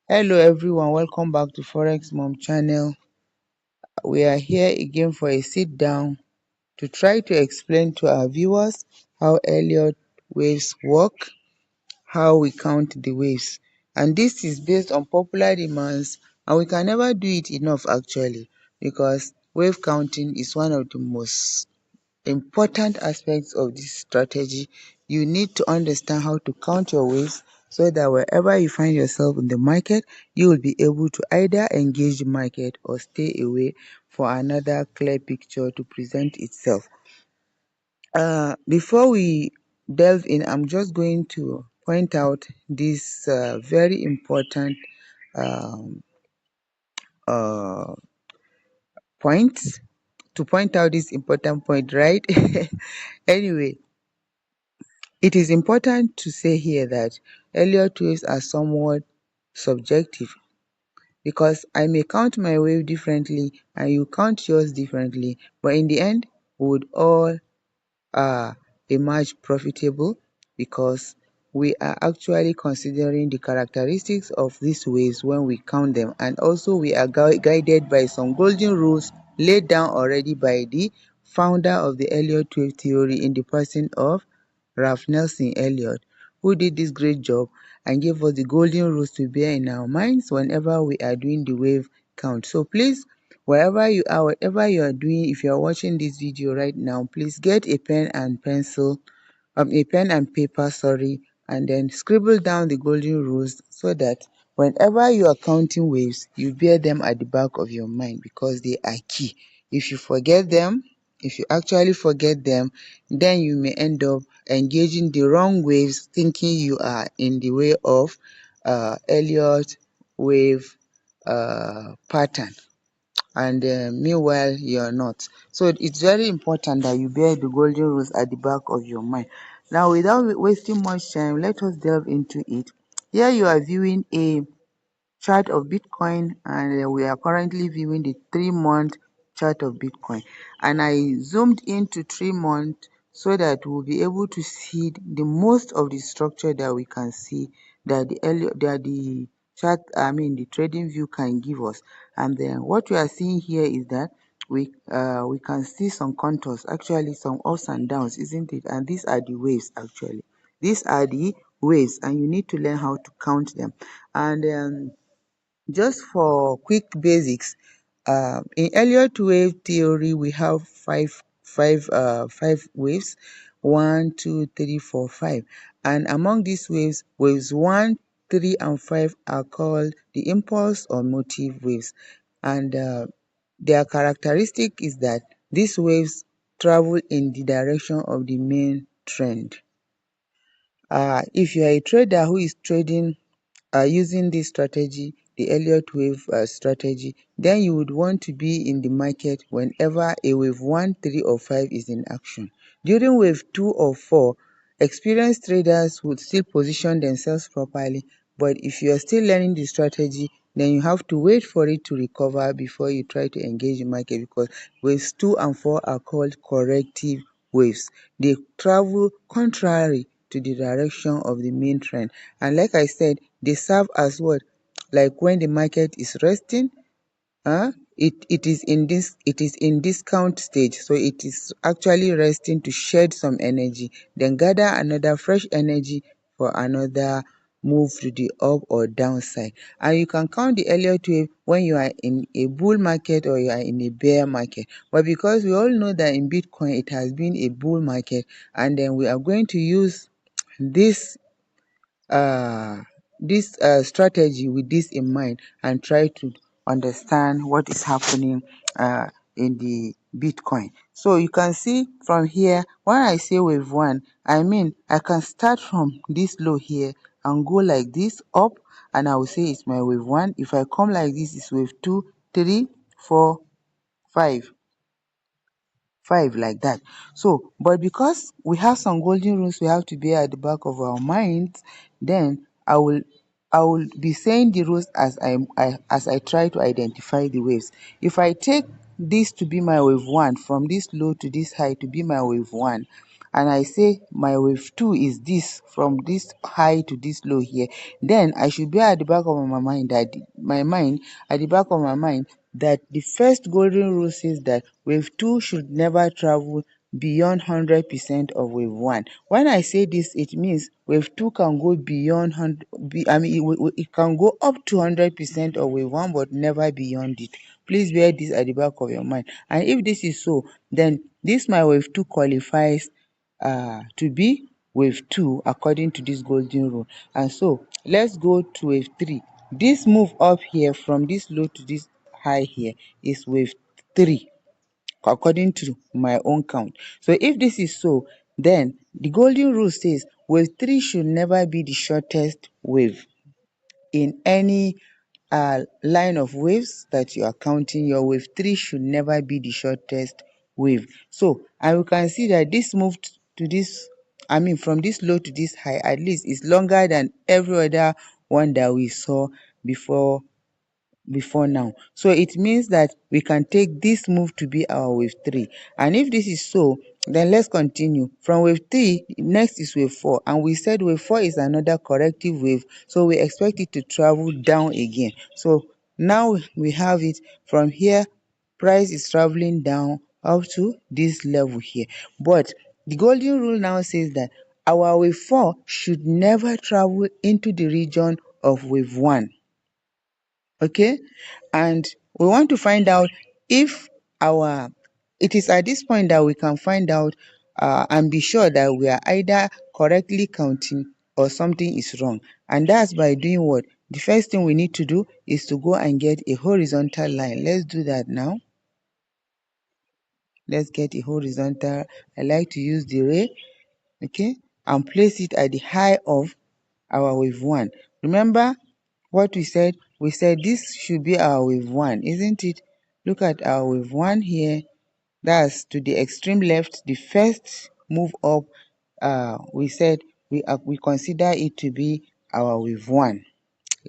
Hello everyone, welcome back to ForexMom channel. We are here again for a sit down to try to explain to our viewers how Elliott waves work, how we count the waves. And this is based on popular demands, and we can never do it enough actually, because wave counting is one of the most important aspects of this strategy. You need to understand how to count your waves so that wherever you find yourself in the market, you will be able to either engage the market or stay away for another clear picture to present itself. Before we delve in, I'm just going to point out this very important um, uh, point, to point out this important point, right? Anyway, it is important to say here that Elliott waves are somewhat subjective, because I may count my wave differently and you count yours differently, but in the end, we would all emerge profitable, because we are actually considering the characteristics of these waves when we count them, and also we are guided by some golden rules laid down already by the founder of the Elliott wave theory in the person of Ralph Nelson Elliott, who did this great job and gave us the golden rules to bear in our minds whenever we are doing the wave count. So please, wherever you are, whatever you are doing, if you are watching this video right now, please get a pen and pencil, a pen and paper, sorry, and then scribble down the golden rules so that whenever you are counting waves, you bear them at the back of your mind, because they are key. If you forget them, if you actually forget them, then you may end up engaging the wrong waves, thinking you are in the way of Elliott wave pattern, and meanwhile you're not. So it's very important that you bear the golden rules at the back of your mind. Now, without wasting much time, let us delve into it. Here you are viewing a chart of Bitcoin, and we are currently viewing the 3-month chart of Bitcoin, and I zoomed into 3 months so that we'll be able to see the most of the structure that we can see that the chart, the trading view can give us. And then what we are seeing here is that we can see some contours, actually some ups and downs, isn't it? And these are the waves. Actually, these are the waves, and you need to learn how to count them. And just for quick basics, in Elliott wave theory, we have five waves: 1, 2, 3, 4, 5. And among these waves, waves 1, 3, and 5 are called the impulse or motive waves. And their characteristic is that these waves travel in the direction of the main trend. If you are a trader who is trading using this strategy, the Elliott wave strategy, then you would want to be in the market whenever a wave 1, 3, or 5 is in action. During wave 2 or 4, experienced traders would still position themselves properly, but if you are still learning the strategy, then you have to wait for it to recover before you try to engage the market, because waves 2 and 4 are called corrective waves. They travel contrary to the direction of the main trend, and like I said, they serve as what? Like when the market is resting, it is in discount stage, so it is actually resting to shed some energy, then gather another fresh energy for another move to the up or downside. And you can count the Elliott wave when you are in a bull market or you are in a bear market. But because we all know that in Bitcoin it has been a bull market, and then we are going to use this uh, strategy with this in mind and try to understand what is happening in the Bitcoin. So you can see from here, when I say wave 1, I mean I can start from this low here and go like this up, and I will say it's my wave 1. If I come like this, it's wave 2, 3, 4, 5. Like that. So, but because we have some golden rules we have to bear at the back of our minds, then I will be saying the rules as I try to identify the waves. If I take this to be my wave 1, from this low to this high to be my wave 1, and I say my wave 2 is this, from this high to this low here, then I should be at the back of my mind that the first golden rule says that wave 2 should never travel beyond 100% of wave 1. When I say this, it means wave 2 can go beyond 100, it can go up to 100% of wave 1, but never beyond it. Please bear this at the back of your mind. And if this is so, then this my wave 2 qualifies to be wave 2 according to this golden rule. And so let's go to wave 3. This move up here from this low to this high here is wave 3 according to my own count. So if this is so, then the golden rule says wave 3 should never be the shortest wave in any line of waves that you are counting. Your wave 3 should never be the shortest wave. So, and we can see that this move to this, from this low to this high, at least is longer than every other one that we saw before now. So it means that we can take this move to be our wave 3. And if this is so, then let's continue. From wave 3, next is wave 4. And we said wave 4 is another corrective wave. So we expect it to travel down again. So now we have it from here, price is traveling down up to this level here. But the golden rule now says that our wave 4 should never travel into the region of wave 1. Okay, and we want to find out if it is at this point that we can find out and be sure that we are either correctly counting or something is wrong. And that's by doing what? The first thing we need to do is to go and get a horizontal line. Let's do that now. Let's get a horizontal. I like to use the ray, okay, and place it at the high of our wave 1. Remember what we said? We said this should be our wave 1, isn't it? Look at our wave 1 here. That's to the extreme left, the first move up. We said we consider it to be our wave 1,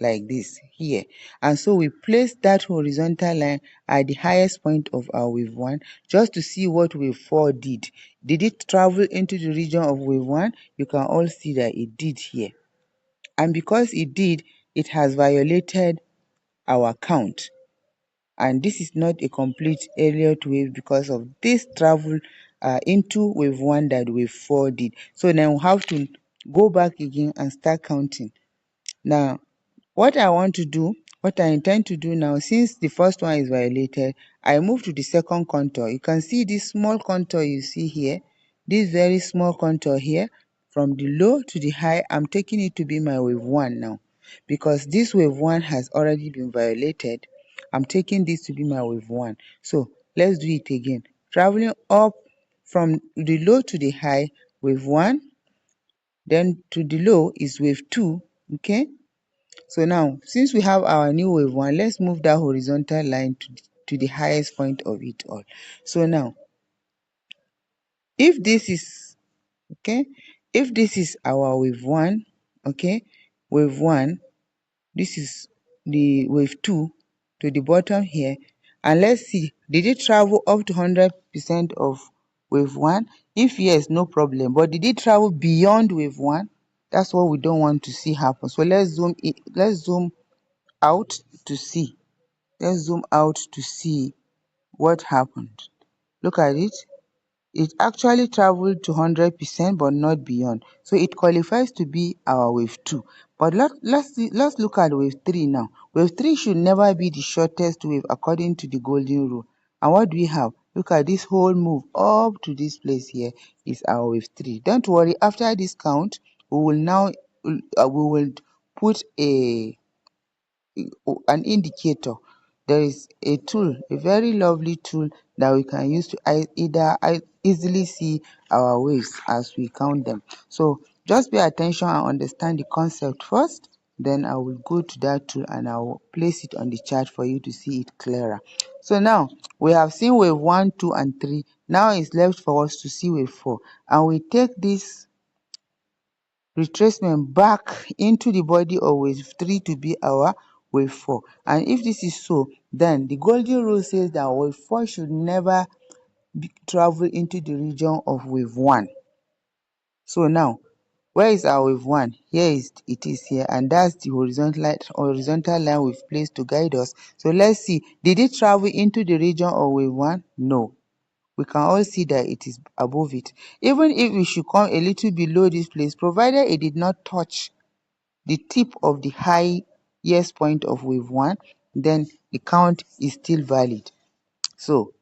like this here. And so we place that horizontal line at the highest point of our wave 1 just to see what wave 4 did. Did it travel into the region of wave 1? You can all see that it did here. And because it did, it has violated our count. And this is not a complete Elliott wave because of this travel into wave 1 that wave 4 did. So now we have to go back again and start counting. Now, what I intend to do now, since the first one is violated, I move to the second contour. You can see this small contour you see here, this very small contour here, from the low to the high. I'm taking it to be my wave 1 now. Because this wave 1 has already been violated, I'm taking this to be my wave 1. So let's do it again. Traveling up from the low to the high, wave 1, then to the low is wave 2, okay? So now, since we have our new wave 1, let's move that horizontal line to the highest point of it all. So now, if this is, okay, if this is our wave 1, okay, wave 1, this is the wave 2 to the bottom here, and let's see, did it travel up to 100% of wave 1? If yes, no problem. But did it travel beyond wave 1? That's what we don't want to see happen. So let's zoom out to see. Let's zoom out to see what happened. Look at it. It actually traveled to 100% but not beyond. So it qualifies to be our wave 2. But let's look at wave 3 now. Wave 3 should never be the shortest wave according to the golden rule. And what do we have? Look at this whole move up to this place here is our wave 3. Don't worry, after this count, we will now put an indicator. There is a tool, a very lovely tool that we can use to easily see our waves as we count them. So just pay attention and understand the concept first, then I will go to that tool and I will place it on the chart for you to see it clearer. So now we have seen wave 1, 2 and 3. Now it's left for us to see wave 4, and we take this retracement back into the body of wave 3 to be our wave 4. And if this is so, then the golden rule says that wave 4 should never travel into the region of wave 1. So now, where is our wave 1? Here it is here, and that's the horizontal line we've placed to guide us. So let's see, did it travel into the region of wave 1? No. We can all see that it is above it. Even if we should come a little below this place, provided it did not touch the tip of the highest point of wave 1, then the count is still valid. So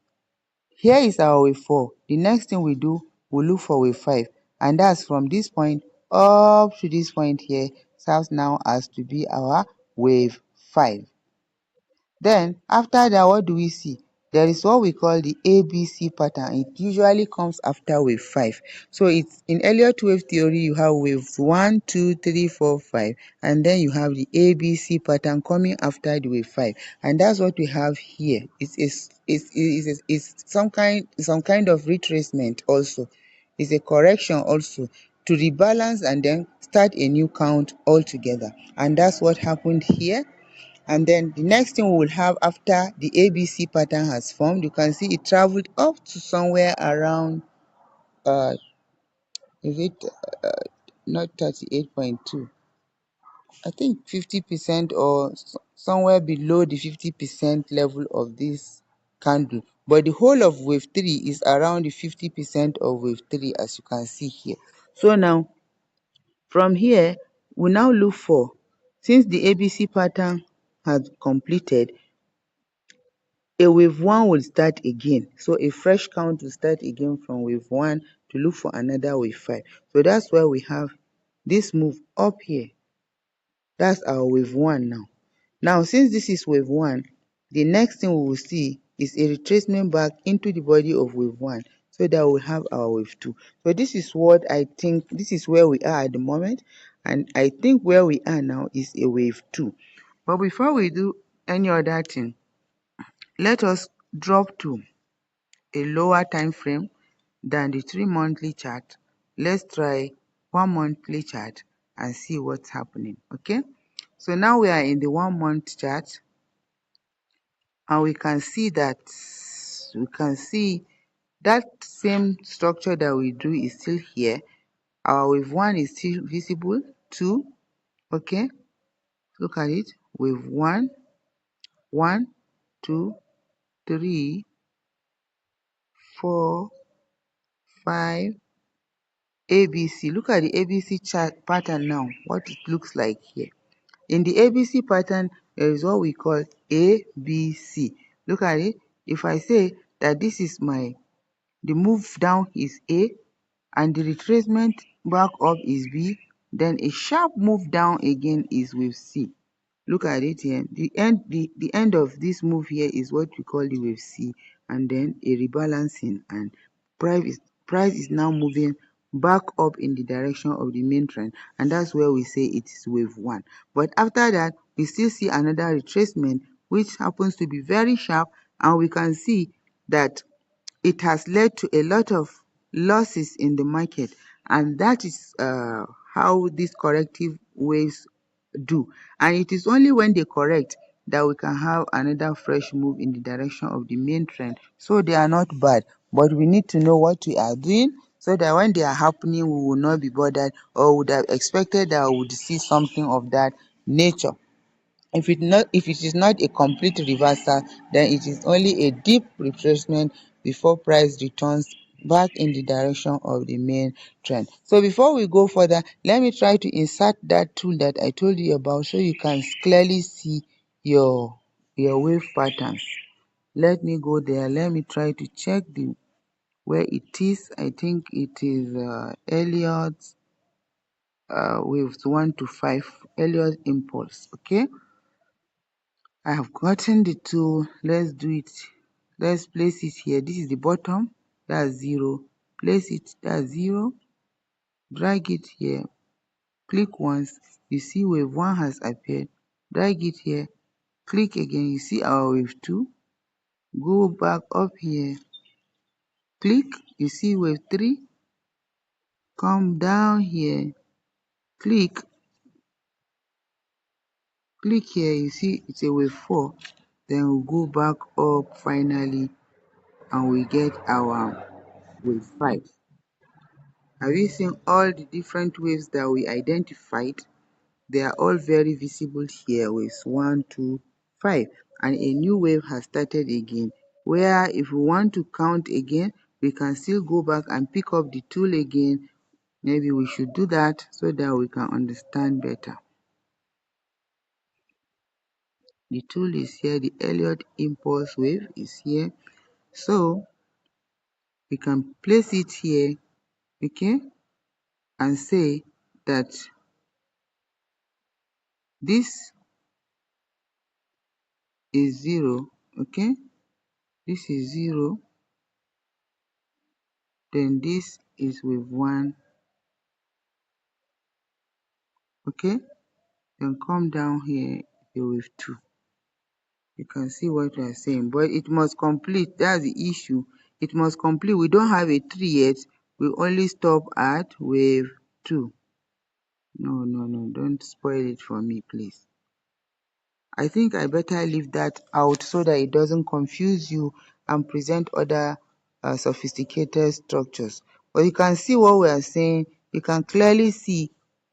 here is our wave 4. The next thing we do, we look for wave 5, and that's from this point up to this point here, serves now as to be our wave 5. Then after that, what do we see? There is what we call the ABC pattern. It usually comes after wave 5. So it's in Elliott wave theory, you have wave 1, 2, 3, 4, 5, and then you have the ABC pattern coming after the wave 5. And that's what we have here. It's some kind of retracement also. It's a correction also to rebalance and then start a new count altogether. And that's what happened here. And then the next thing we will have after the ABC pattern has formed, you can see it traveled up to somewhere around is it not 38.2, I think 50%, or somewhere below the 50% level of this candle. But the whole of wave 3 is around the 50% of wave 3, as you can see here. So now from here, we now look for, since the ABC pattern has completed, a wave 1 will start again. So a fresh count will start again from wave 1 to look for another wave 5. So that's why we have this move up here. That's our wave 1 now. Now, since this is wave 1, the next thing we will see is a retracement back into the body of wave 1, so that we'll have our wave 2. So this is what I think, this is where we are at the moment, and I think where we are now is a wave 2. But before we do any other thing, let us drop to a lower time frame than the 3-monthly chart. Let's try 1-monthly chart and see what's happening. Okay, so now we are in the 1-month chart, and we can see that same structure that we drew is still here. Our wave 1 is still visible. 2, okay, look at it. Wave 1, 1, 2, 3, 4, 5, ABC. Look at the ABC chart pattern now, what it looks like here. In the ABC pattern, there is what we call ABC. Look at it. If I say that this is the move down is A, and the retracement back up is B, then a sharp move down again is wave C. Look at it here. The end of this move here is what we call the wave C, and then a rebalancing, and price is now moving back up in the direction of the main trend, and that's where we say it is wave 1. But after that, we still see another retracement, which happens to be very sharp, and we can see that it has led to a lot of losses in the market, and that is how these corrective waves do. And it is only when they correct that we can have another fresh move in the direction of the main trend. So they are not bad, but we need to know what we are doing, so that when they are happening, we will not be bothered, or would have expected that we would see something of that nature. If it is not a complete reversal, then it is only a deep retracement before price returns back in the direction of the main trend. So before we go further, let me try to insert that tool that I told you about, so you can clearly see your wave patterns. Let me go there. Let me try to check where it is. I think it is Elliott waves 1 to 5, Elliott impulse. Okay, I have gotten the tool. Let's do it. Let's place it here. This is the bottom. That's 0. Place it. That's 0. Drag it here. Click once. You see wave 1 has appeared. Drag it here. Click again. You see our wave 2. Go back up here. Click. You see wave 3. Come down here. Click. Click here. You see it's a wave 4. Then we'll go back up finally, and we get our wave 5. Have you seen all the different waves that we identified? They are all very visible here. Waves 1, 2, 5, and a new wave has started again, where if we want to count again, we can still go back and pick up the tool again. Maybe we should do that so that we can understand better. The tool is here, the Elliott impulse wave is here. So we can place it here, okay, and say that this is 0, okay, this is 0, then this is wave 1, okay, then come down here wave 2. You can see what we are saying, but it must complete. That's the issue. It must complete. We don't have a 3 yet. We only stop at wave 2. No, don't spoil it for me, please. I think I better leave that out so that it doesn't confuse you and present other sophisticated structures. But you can see what we are saying. You can clearly see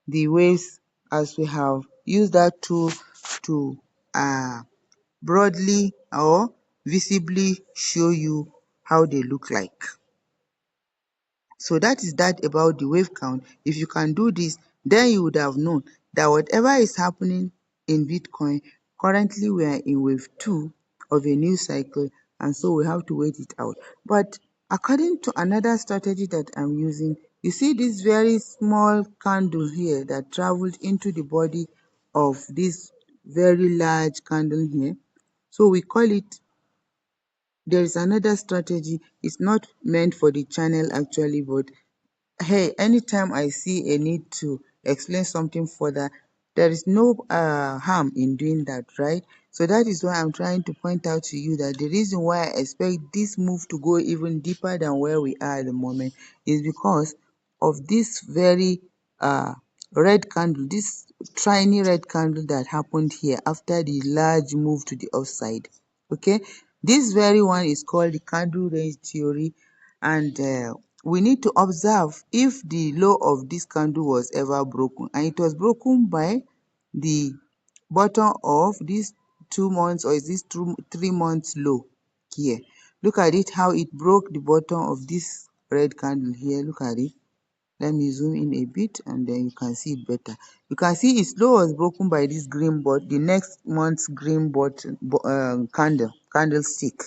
the waves as we have used that tool to broadly or visibly show you how they look like. So that is that about the wave count. If you can do this, then you would have known that whatever is happening in Bitcoin, currently we are in wave 2 of a new cycle, and so we have to wait it out. But according to another strategy that I'm using, you see this very small candle here that traveled into the body of this very large candle here. So we call it, there is another strategy. It's not meant for the channel actually, but hey, anytime I see a need to explain something further, there is no harm in doing that, right? So that is why I'm trying to point out to you that the reason why I expect this move to go even deeper than where we are at the moment is because of this very red candle, this tiny red candle that happened here after the large move to the upside. Okay, this very one is called the candle range theory, and we need to observe if the low of this candle was ever broken, and it was broken by the bottom of this 2 months, or is this 3 months low here. Look at it, how it broke the bottom of this red candle here. Look at it. Let me zoom in a bit and then you can see it better. You can see its low was broken by this green bot, the next month's green candlestick.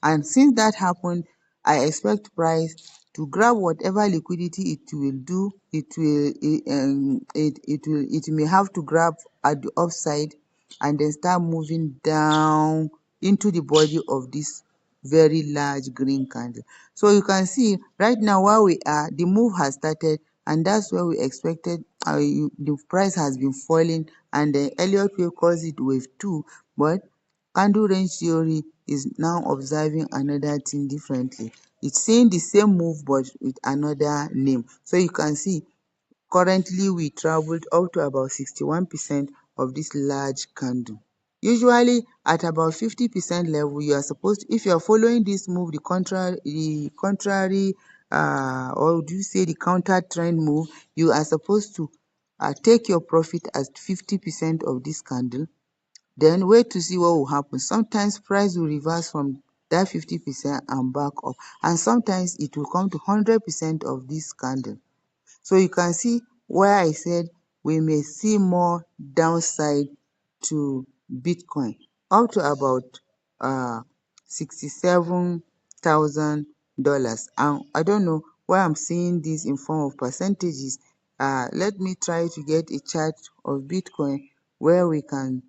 And since that happened, I expect price to grab whatever liquidity it will do. It may have to grab at the upside and then start moving down into the body of this very large green candle. So you can see right now where we are, the move has started, and that's where we expected. The price has been falling, and the Elliott Wave calls it wave 2, but candle range theory is now observing another thing differently. It's saying the same move but with another name. So you can see currently we traveled up to about 61% of this large candle. Usually at about 50% level, you are supposed to, if you are following this move, the contrary or do you say the counter trend move, you are supposed to take your profit as 50% of this candle, then wait to see what will happen. Sometimes price will reverse from that 50% and back up, and sometimes it will come to 100% of this candle. So you can see where I said we may see more downside to Bitcoin up to about $67,000. And I don't know why I'm seeing this in form of percentages. Let me try to get a chart of Bitcoin where we can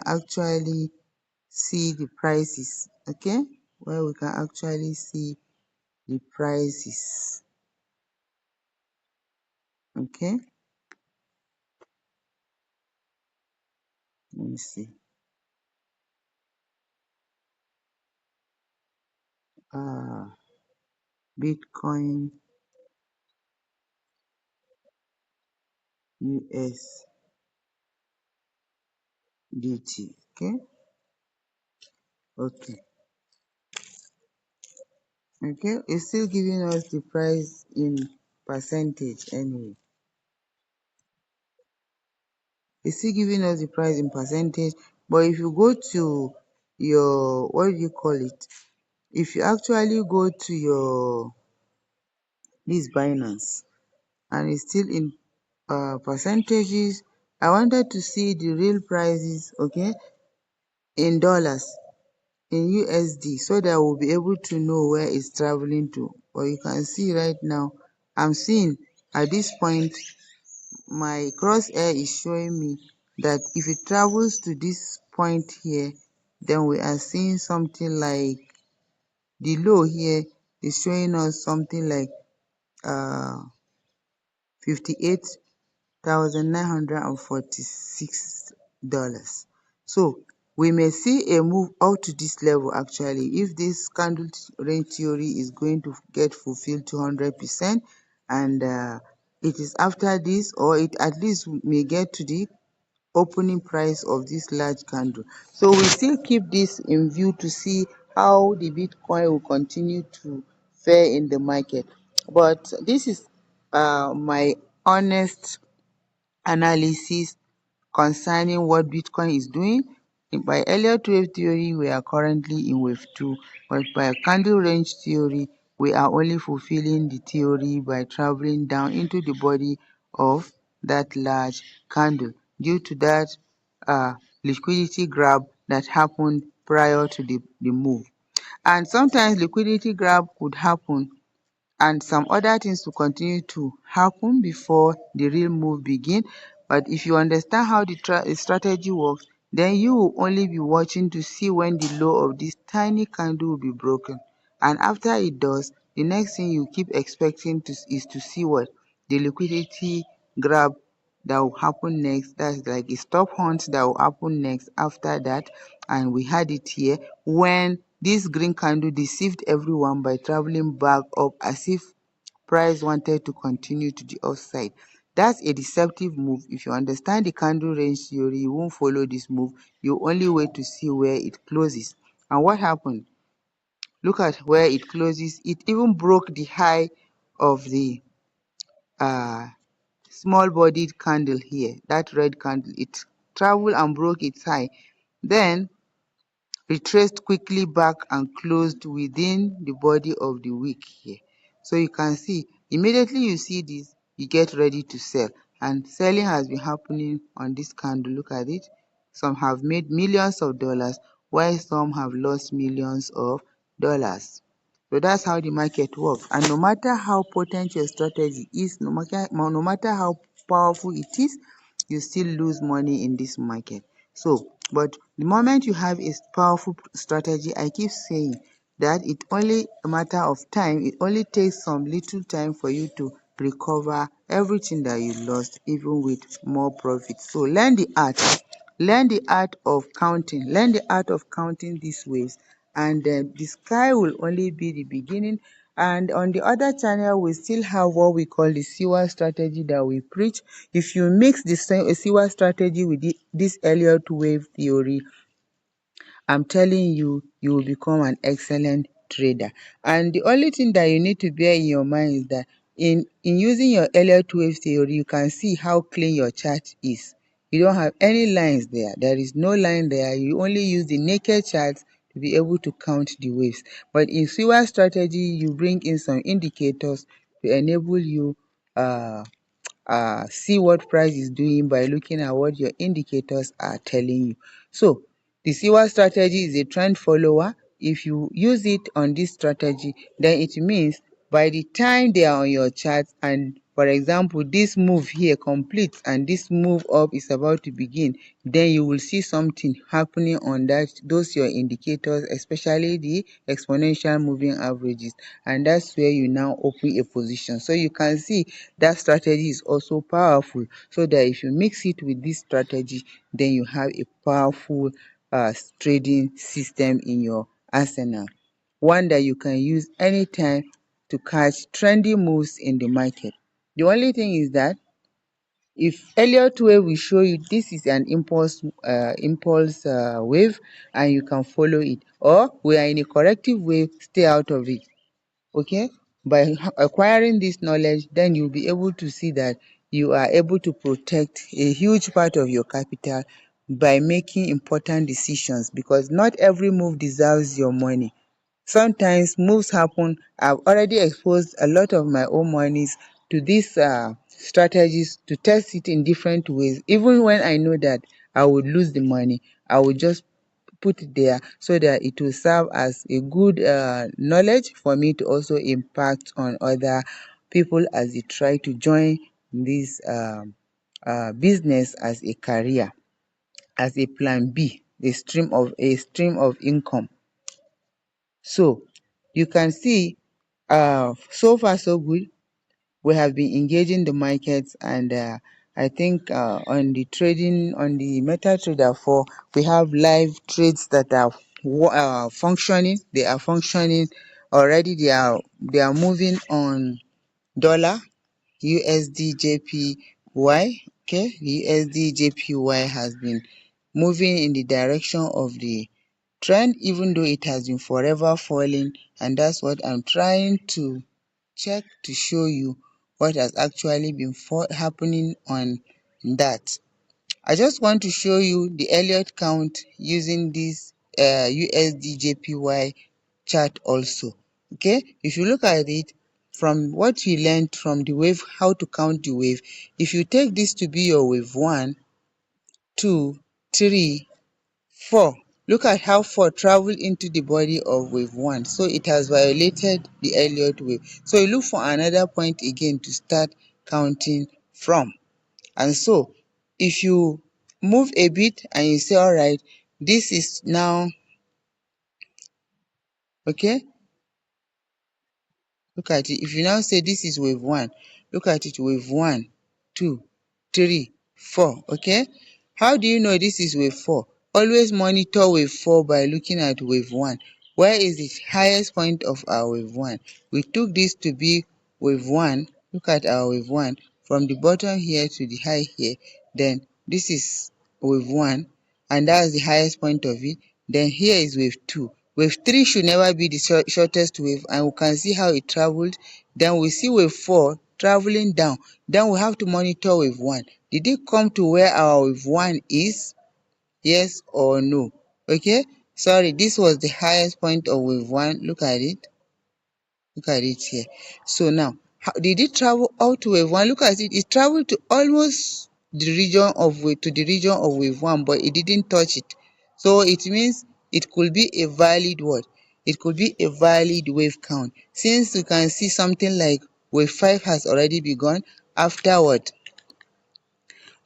actually see the prices. Okay, where we can actually see the prices. Okay, let me see. Bitcoin USDT. Okay, Okay, it's still giving us the price in percentage anyway. It's still giving us the price in percentage, but if you go to your, what do you call it? If you actually go to your this Binance and it's still in percentages, I wanted to see the real prices, okay, in dollars, in USD, so that we'll be able to know where it's traveling to. But you can see right now, I'm seeing at this point, my crosshair is showing me that if it travels to this point here, then we are seeing something like the low here is showing us something like 58,946 dollars. So we may see a move out to this level actually if this candle range theory is going to get fulfilled to 100%, and it is after this, or it at least may get to the opening price of this large candle. So we still keep this in view to see how the Bitcoin will continue to fare in the market. But this is my honest analysis concerning what Bitcoin is doing. By Elliott Wave theory, we are currently in wave 2, but by candle range theory, we are only fulfilling the theory by traveling down into the body of that large candle due to that liquidity grab that happened prior to the move. And sometimes liquidity grab could happen and some other things to continue to happen before the real move begin. But if you understand how the strategy works, then you will only be watching to see when the low of this tiny candle will be broken. And after it does, the next thing you keep expecting is to see what? The liquidity grab that will happen next. That's like a stop hunt that will happen next after that. And we had it here when this green candle deceived everyone by traveling back up as if price wanted to continue to the upside. That's a deceptive move. If you understand the candle range theory, you won't follow this move. You only wait to see where it closes. And what happened? Look at where it closes. It even broke the high of the uh, small bodied candle here, that red candle. It traveled and broke its high. Then retraced quickly back and closed within the body of the wick here. So you can see, immediately you see this, you get ready to sell. And selling has been happening on this candle. Look at it. Some have made millions of dollars, while some have lost millions of dollars. So that's how the market works. And no matter how potent your strategy is, no matter how powerful it is, you still lose money in this market. So, but the moment you have a powerful strategy, I keep saying that it only a matter of time. It only takes some little time for you to recover everything that you lost, even with more profit. So learn the art. Learn the art of counting. Learn the art of counting these waves, and the sky will only be the beginning. And on the other channel, we still have what we call the SIWA strategy that we preach. If you mix the SIWA strategy with this Elliott Wave theory, I'm telling you, you will become an excellent trader. And the only thing that you need to bear in your mind is that in using your Elliott Wave theory, you can see how clean your chart is. You don't have any lines there. There is no line there. You only use the naked charts to be able to count the waves. But in SIWA strategy, you bring in some indicators to enable you see what price is doing by looking at what your indicators are telling you. So the SIWA strategy is a trend follower. If you use it on this strategy, then it means by the time they are on your chart, and for example this move here completes and this move up is about to begin, then you will see something happening on those your indicators, especially the exponential moving averages, and that's where you now open a position. So you can see that strategy is also powerful, so that if you mix it with this strategy, then you have a powerful trading system in your arsenal, one that you can use anytime to catch trendy moves in the market. The only thing is that if Elliott Wave will show you this is an impulse wave and you can follow it, or we are in a corrective wave, stay out of it. Okay, by acquiring this knowledge, then you'll be able to see that you are able to protect a huge part of your capital by making important decisions, because not every move deserves your money. Sometimes moves happen. I've already exposed a lot of my own monies to these strategies to test it in different ways. Even when I know that I would lose the money, I would just put it there so that it will serve as a good knowledge for me to also impact on other people as they try to join this business as a career, as a plan B, a stream of income. So you can see, so far so good. We have been engaging the markets, and I think on the trading, on the MetaTrader 4, we have live trades that are functioning. They are functioning already. They are moving on dollar, USD JPY. Okay, USD JPY has been moving in the direction of the trend, even though it has been forever falling, and that's what I'm trying to check to show you what has actually been happening on that. I just want to show you the Elliott count using this USD JPY chart also. Okay, if you look at it from what you learned from the wave, how to count the wave, if you take this to be your wave 1, 2, 3, 4, look at how 4 traveled into the body of wave 1. So it has violated the Elliott wave. So you look for another point again to start counting from. And so if you move a bit and you say, all right, this is now, okay, look at it. If you now say this is wave 1, look at it, wave 1, 2, 3, 4. Okay, how do you know this is wave 4? Always monitor wave 4 by looking at wave 1. Where is the highest point of our wave 1? We took this to be wave 1. Look at our wave 1 from the bottom here to the high here. Then this is wave 1, and that's the highest point of it. Then here is wave 2. Wave 3 should never be the shortest wave, and we can see how it traveled. Then we see wave 4 traveling down. Then we have to monitor wave 1. Did it come to where our wave 1 is? Yes or no? Okay, sorry, this was the highest point of wave 1. Look at it. Look at it here. So now, how did it travel out to wave 1? Look at it. It traveled to almost the region of wave 1, but it didn't touch it. So it means it could be a valid what? It could be a valid wave count. Since you can see something like wave 5 has already begun after what?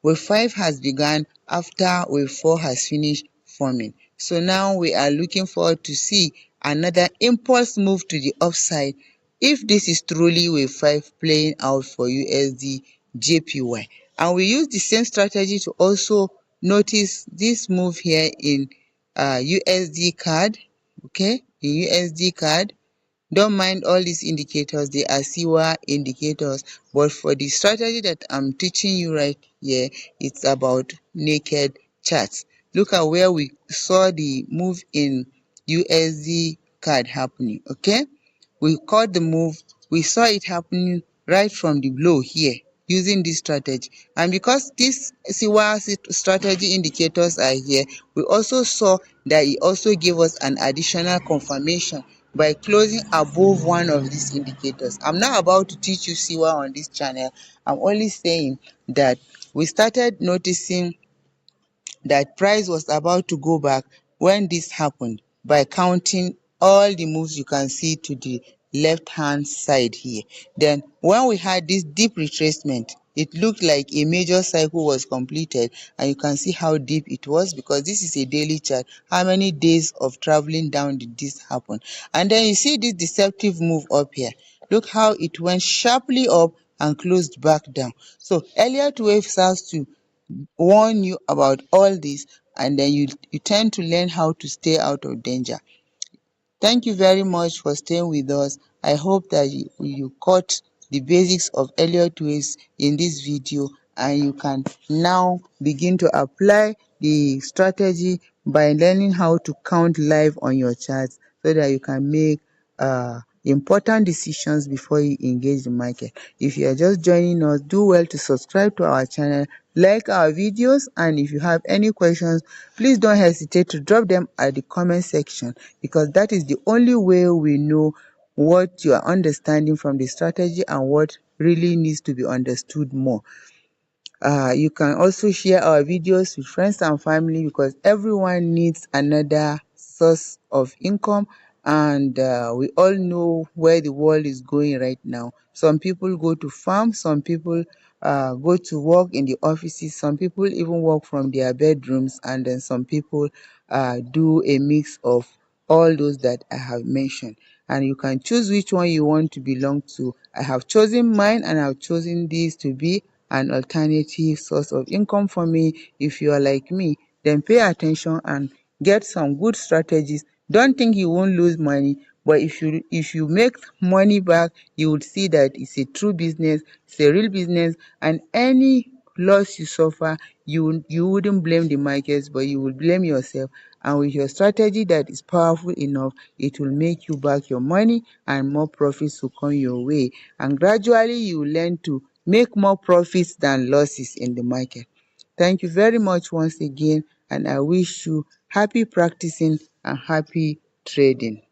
Wave 5 has begun after wave 4 has finished forming. So now we are looking forward to see another impulse move to the upside if this is truly wave 5 playing out for USD JPY. And we use the same strategy to also notice this move here in USD card. Okay, in USD card, don't mind all these indicators, they are SIWA indicators, but for the strategy that I'm teaching you right here, it's about naked charts. Look at where we saw the move in USD card happening. Okay, we caught the move, we saw it happening right from the low here using this strategy, and because these SIWA strategy indicators are here, we also saw that it also gave us an additional confirmation by closing above one of these indicators. I'm not about to teach you SIWA on this channel. I'm only saying that we started noticing that price was about to go back when this happened by counting all the moves you can see to the left hand side here. Then when we had this deep retracement, it looked like a major cycle was completed, and you can see how deep it was because this is a daily chart. How many days of traveling down did this happen? And then you see this deceptive move up here. Look how it went sharply up and closed back down. So Elliott Wave starts to warn you about all this, and then you tend to learn how to stay out of danger. Thank you very much for staying with us. I hope that you caught the basics of Elliott Waves in this video, and you can now begin to apply the strategy by learning how to count live on your charts so that you can make important decisions before you engage the market. If you are just joining us, do well to subscribe to our channel, like our videos, and if you have any questions, please don't hesitate to drop them at the comment section, because that is the only way we know what you are understanding from the strategy and what really needs to be understood more. You can also share our videos with friends and family, because everyone needs another source of income, and we all know where the world is going right now. Some people go to farm, some people go to work in the offices, some people even work from their bedrooms, and then some people do a mix of all those that I have mentioned, and you can choose which one you want to belong to. I have chosen mine, and I've chosen this to be an alternative source of income for me. If you are like me, then pay attention and get some good strategies. Don't think you won't lose money, but if you make money back, you would see that it's a true business, it's a real business, and any loss you suffer, you wouldn't blame the markets, but you would blame yourself. And with your strategy that is powerful enough, it will make you back your money, and more profits will come your way, and gradually you will learn to make more profits than losses in the market. Thank you very much once again, and I wish you happy practicing and happy trading.